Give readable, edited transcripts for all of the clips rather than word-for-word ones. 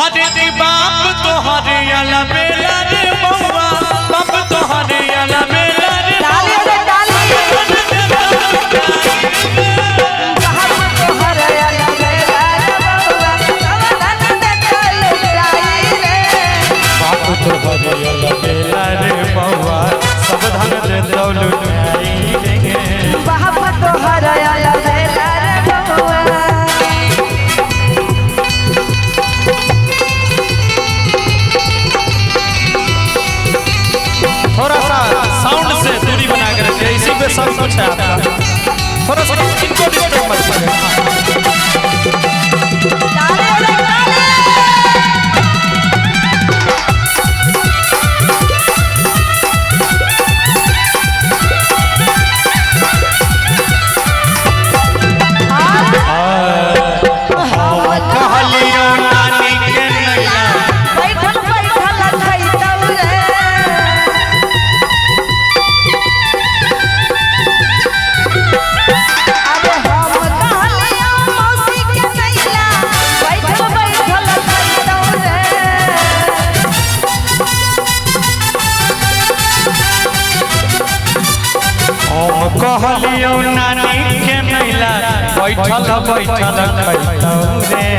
हरे की बाप तो हरे अला बेला रे बउआ बाप तो हरे अला बेला रे डाली रे डाली बाप तो हरे अला बेला रे बउआ सवधन देखल जाई रे बाप तो हरे अला बेला रे बउआ सवधन देखल जाई रे बाप तो हरे अला बेला रे बउआ। थोड़ा सा साउंड से दूरी बना कर रखिए, इसी पे सब कुछ है आपका। थोड़ा सा इनको डिस्टर्ब मत करें। कहलियो नानी के नैला बैठल बैठल खैतौ रे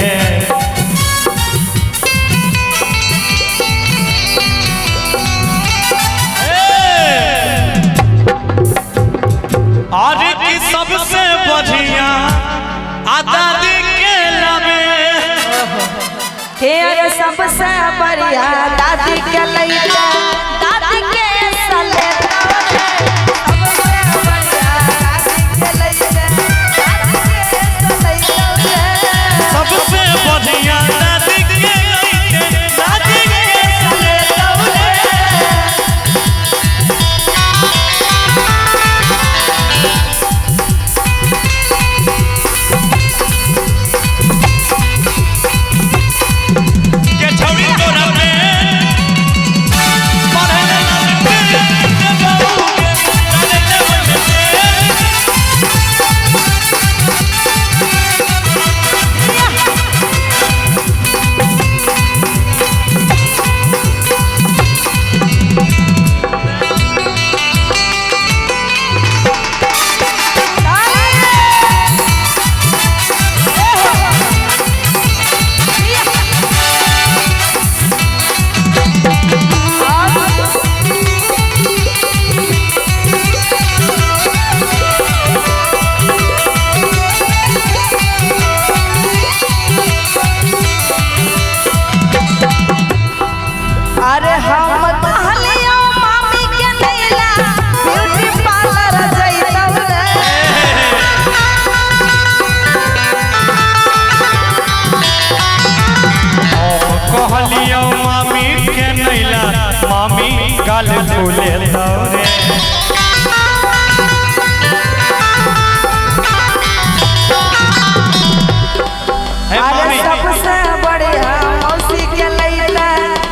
अरे की सबसे बढ़िया दादी के लबे के अरे सबसे बढ़िया दादी के लैला दादी के सले सबसे बढ़िया दादी के दादी के के छौरी तोरा पे पढ़े ना अरे हम कहलियो मामी के नैला ब्यूटी पार्लर जइतौ रे कहलियो मामी के नैला मामी गाल फूले रे अरे सबसे बढ़िया मौसी के लैला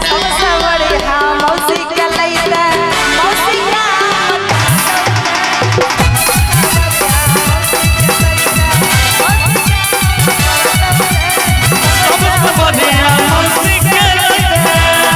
सबसे बढ़िया मौसी के लैला मौसी का सबसे बढ़िया मौसी के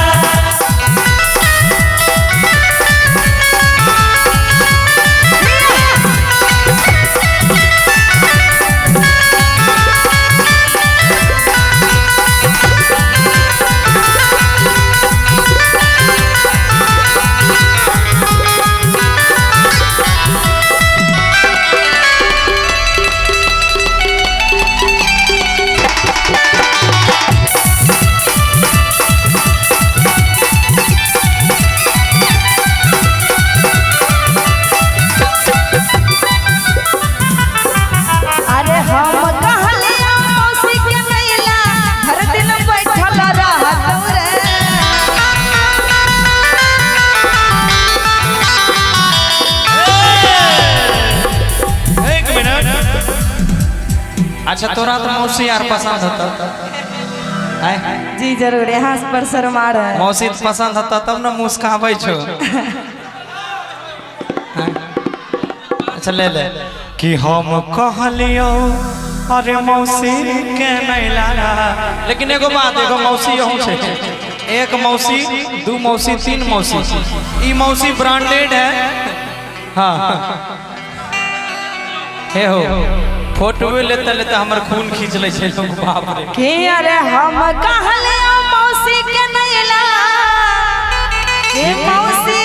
अरे हम कहलियो मौसी के नैला हर दिन बैठल रहतौ रे एक मिनट। अच्छा तोरा तो मौसी यार पसंद होता है जी जरूर यहाँ पर शर्मा रहे मौसी पसंद होता तब ना मुस्काबै छो। अच्छा ले ले कि हम कहलियो अरे मौसी के नैला। लेकिन एगो बात, एगो मौसी अहूँ छे, एक मौसी, दू मौसी, तीन मौसी। ई मौसी ब्रांडेड है। हाँ हे हो, फोटो लेते लेते हमर खून खींच ले छे लोग, बाप रे। कि अरे हम कहले मौसी के नैला, हे मौसी